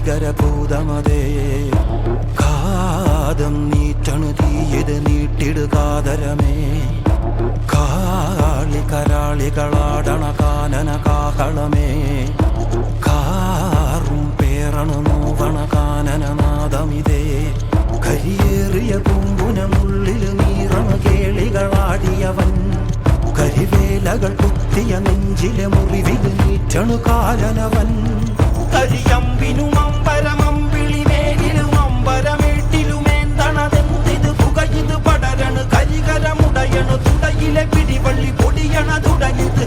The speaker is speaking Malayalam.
ഭീകരഭൂതമതേ കാതം നീറ്റണു തീയത് നീട്ടിടുകാതരമേ കാളി കരാളികളാടണ കാനന കാഹളമേ കാറും പേറണു നോവണ കാനനനാദമിതേ കരിയേറിയ പൂമ്പുനമുള്ളിൽ നീറണ കേളികളാടിയവൻ കരിവേലകൾ കുത്തിയ നെഞ്ചിലെ മുറിവിൽ നീറ്റണു കാലനവൻ കരിയമ്പിനും അമ്പരമമ്പിളിമേലിലും അമ്പരമേട്ടിലുമേന്തണതെന്തിത് പുകയിത് പടരണു കരികരമുടയണു തുടയിലെ പിടിവള്ളി പൊടിയണ തുടങ്ങിത്